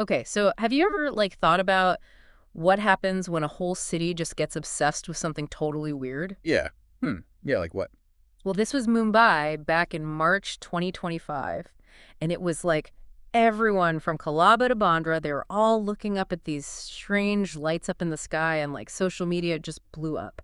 Okay, so have you ever thought about what happens when a whole city just gets obsessed with something totally weird? Yeah. Yeah, like what? Well, this was Mumbai back in March 2025, and it was like everyone from Colaba to Bandra, they were all looking up at these strange lights up in the sky, and social media just blew up.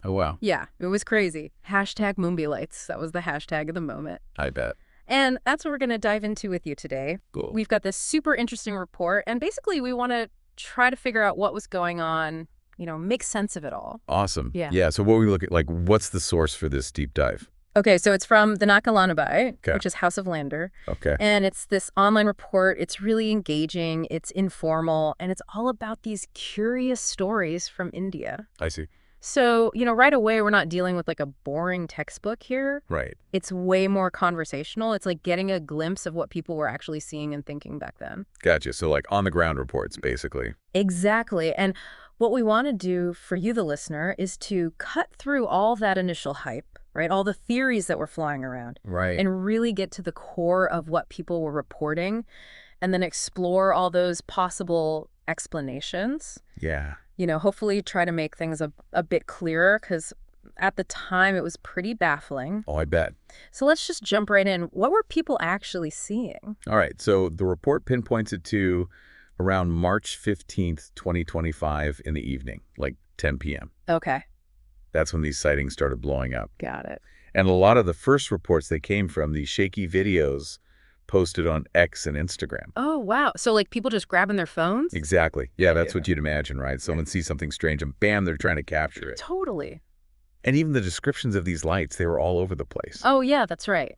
Oh, wow. Yeah, it was crazy. Hashtag Mumbai lights. That was the hashtag of the moment. I bet. And that's what we're going to dive into with you today. Cool. We've got this super interesting report, and basically we want to try to figure out what was going on, make sense of it all. Awesome. Yeah. Yeah, so what we look at, what's the source for this deep dive? Okay, so it's from the Nakalanabai, Okay. which is House of Lander. Okay. And it's this online report. It's really engaging. It's informal. And it's all about these curious stories from India. I see. So, right away, we're not dealing with a boring textbook here. Right. It's way more conversational. It's like getting a glimpse of what people were actually seeing and thinking back then. Gotcha. So on-the-ground reports, basically. Exactly. And what we want to do for you, the listener, is to cut through all that initial hype, right? All the theories that were flying around. Right. And really get to the core of what people were reporting and then explore all those possible explanations. Yeah. Hopefully try to make things a bit clearer because at the time it was pretty baffling. Oh, I bet. So let's just jump right in. What were people actually seeing? All right. So the report pinpoints it to around March 15th, 2025 in the evening, like 10 p.m. Okay. That's when these sightings started blowing up. Got it. And a lot of the first reports, they came from these shaky videos posted on X and Instagram. Oh, wow. So people just grabbing their phones? Exactly. Yeah, that's what you'd imagine, right? Someone sees something strange and bam, they're trying to capture it. Totally. And even the descriptions of these lights, they were all over the place. Oh, yeah, that's right.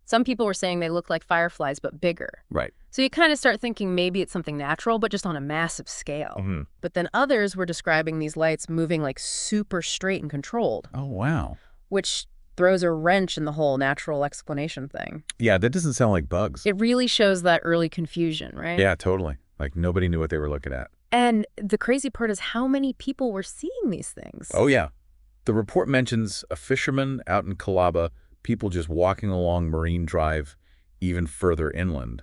Some people were saying they look like fireflies, but bigger. Right. So you kind of start thinking maybe it's something natural, but just on a massive scale. Mm-hmm. But then others were describing these lights moving super straight and controlled. Oh, wow. Which throws a wrench in the whole natural explanation thing. Yeah, that doesn't sound like bugs. It really shows that early confusion, right? Yeah, totally. Like nobody knew what they were looking at. And the crazy part is how many people were seeing these things. Oh, yeah. The report mentions a fisherman out in Colaba, people just walking along Marine Drive, even further inland,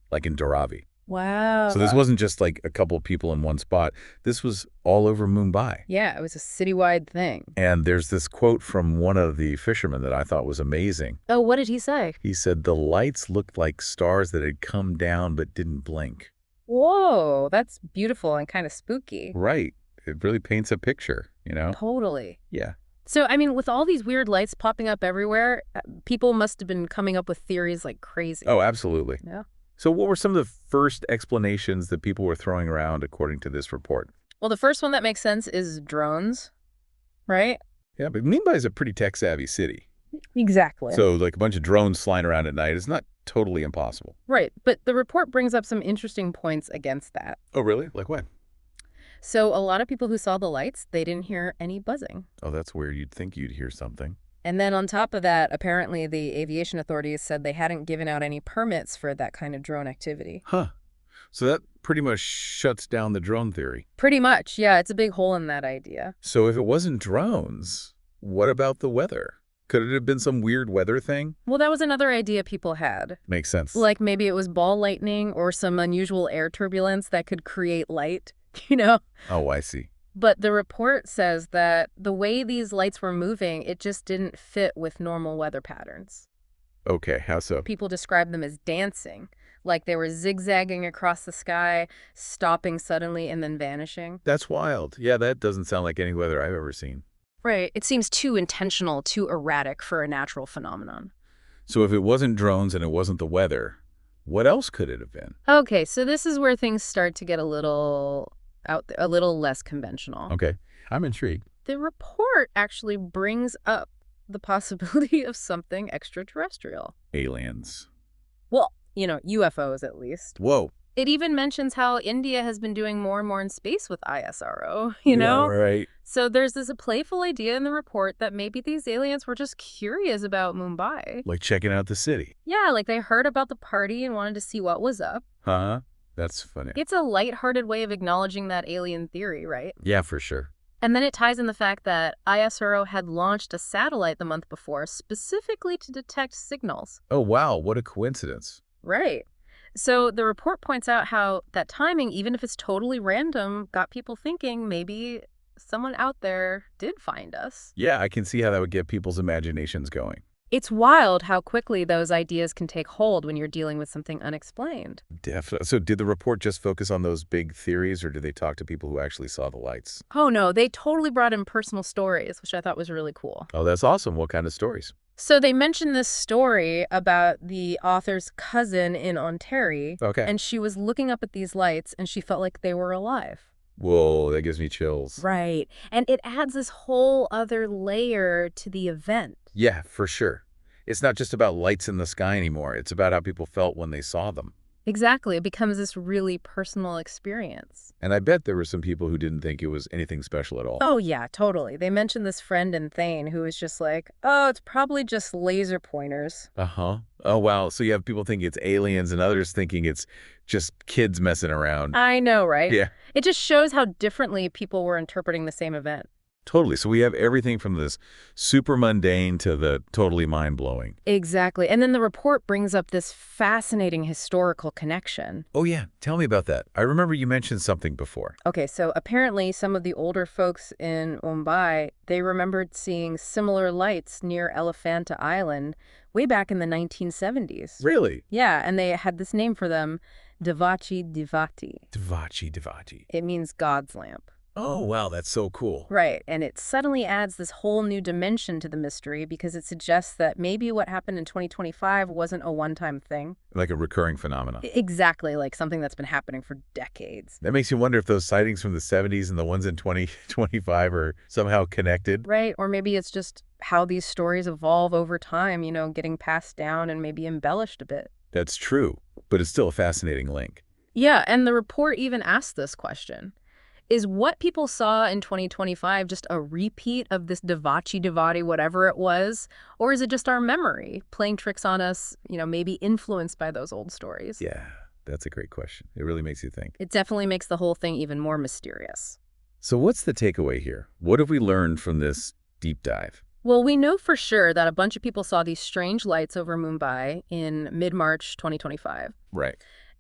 like in Dharavi. Wow. So this wasn't just a couple of people in one spot. This was all over Mumbai. Yeah, it was a citywide thing. And there's this quote from one of the fishermen that I thought was amazing. Oh, what did he say? He said, "The lights looked like stars that had come down but didn't blink." Whoa, that's beautiful and kind of spooky. Right. It really paints a picture, Totally. Yeah. So, with all these weird lights popping up everywhere, people must have been coming up with theories like crazy. Oh, absolutely. Yeah. So what were some of the first explanations that people were throwing around according to this report? Well, the first one that makes sense is drones, right? Yeah, but Mumbai is a pretty tech-savvy city. Exactly. So a bunch of drones flying around at night is not totally impossible. Right. But the report brings up some interesting points against that. Oh, really? Like what? So a lot of people who saw the lights, they didn't hear any buzzing. Oh, that's weird. You'd think you'd hear something. And then on top of that, apparently the aviation authorities said they hadn't given out any permits for that kind of drone activity. Huh. So that pretty much shuts down the drone theory. Pretty much, yeah. It's a big hole in that idea. So if it wasn't drones, what about the weather? Could it have been some weird weather thing? Well, that was another idea people had. Makes sense. Like maybe it was ball lightning or some unusual air turbulence that could create light, Oh, I see. But the report says that the way these lights were moving, it just didn't fit with normal weather patterns. Okay, how so? People describe them as dancing, like they were zigzagging across the sky, stopping suddenly and then vanishing. That's wild. Yeah, that doesn't sound like any weather I've ever seen. Right. It seems too intentional, too erratic for a natural phenomenon. So if it wasn't drones and it wasn't the weather, what else could it have been? Okay, so this is where things start to get a little less conventional. Okay, I'm intrigued. The report actually brings up the possibility of something extraterrestrial. Aliens. Well, UFOs at least. Whoa. It even mentions how India has been doing more and more in space with ISRO, Yeah, right. So there's this playful idea in the report that maybe these aliens were just curious about Mumbai. Like checking out the city. Yeah, like they heard about the party and wanted to see what was up. Huh? That's funny. It's a lighthearted way of acknowledging that alien theory, right? Yeah, for sure. And then it ties in the fact that ISRO had launched a satellite the month before specifically to detect signals. Oh, wow. What a coincidence. Right. So the report points out how that timing, even if it's totally random, got people thinking maybe someone out there did find us. Yeah, I can see how that would get people's imaginations going. It's wild how quickly those ideas can take hold when you're dealing with something unexplained. Definitely. So did the report just focus on those big theories, or did they talk to people who actually saw the lights? Oh no, they totally brought in personal stories, which I thought was really cool. Oh, that's awesome. What kind of stories? So they mentioned this story about the author's cousin in Ontario, Okay. and she was looking up at these lights and she felt like they were alive. Whoa, that gives me chills. Right. And it adds this whole other layer to the event. Yeah, for sure. It's not just about lights in the sky anymore. It's about how people felt when they saw them. Exactly. It becomes this really personal experience. And I bet there were some people who didn't think it was anything special at all. Oh, yeah, totally. They mentioned this friend in Thane who was just like, oh, it's probably just laser pointers. Uh-huh. Oh, wow. So you have people thinking it's aliens and others thinking it's just kids messing around. I know, right? Yeah, It just shows how differently people were interpreting the same event. totally. So we have everything from this super mundane to the totally mind-blowing. Exactly. And then the report brings up this fascinating historical connection. Oh, yeah. Tell me about that. I remember you mentioned something before. Okay, so apparently some of the older folks in Mumbai, they remembered seeing similar lights near Elephanta Island way back in the 1970s. Really? Yeah, and they had this name for them, Devachi Divati. Devachi. It means God's lamp. Oh, wow. That's so cool. Right, and it suddenly adds this whole new dimension to the mystery because it suggests that maybe what happened in 2025 wasn't a one-time thing. Like a recurring phenomenon. Exactly, like something that's been happening for decades. That makes you wonder if those sightings from the 70s and the ones in 2025 are somehow connected. Right, or maybe it's just how these stories evolve over time, getting passed down and maybe embellished a bit. That's true, but it's still a fascinating link. Yeah, and the report even asked this question. Is what people saw in 2025 just a repeat of this Devachi Devati, whatever it was? Or is it just our memory playing tricks on us, maybe influenced by those old stories? Yeah, that's a great question. It really makes you think. It definitely makes the whole thing even more mysterious. So what's the takeaway here? What have we learned from this deep dive? Well, we know for sure that a bunch of people saw these strange lights over Mumbai in mid-March 2025. Right.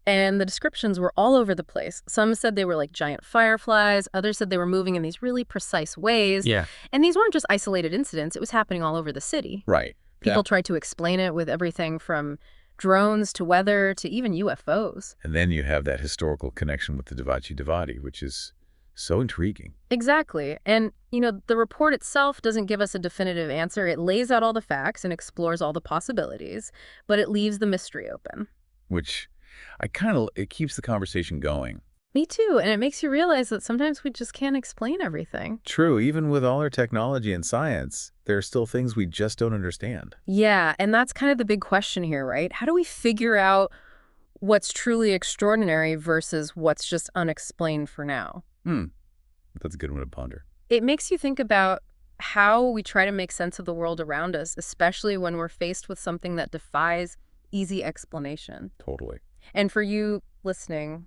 And the descriptions were all over the place. Some said they were like giant fireflies. Others said they were moving in these really precise ways. Yeah. And these weren't just isolated incidents. It was happening all over the city. Right. People tried to explain it with everything from drones to weather to even UFOs. And then you have that historical connection with the Devachi Devati, which is so intriguing. Exactly. And, the report itself doesn't give us a definitive answer. It lays out all the facts and explores all the possibilities, but it leaves the mystery open. Which it keeps the conversation going. Me too. And it makes you realize that sometimes we just can't explain everything. True, even with all our technology and science, there are still things we just don't understand. Yeah, and that's kind of the big question here, right? How do we figure out what's truly extraordinary versus what's just unexplained for now? That's a good one to ponder. It makes you think about how we try to make sense of the world around us, especially when we're faced with something that defies easy explanation. Totally. And for you listening,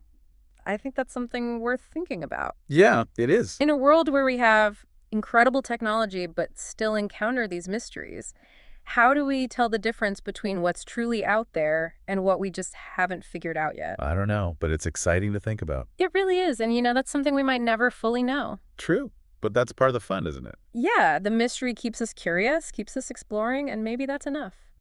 I think that's something worth thinking about. Yeah, it is. In a world where we have incredible technology but still encounter these mysteries, how do we tell the difference between what's truly out there and what we just haven't figured out yet? I don't know, but it's exciting to think about. It really is. And, that's something we might never fully know. True, but that's part of the fun, isn't it? Yeah, the mystery keeps us curious, keeps us exploring, and maybe that's enough.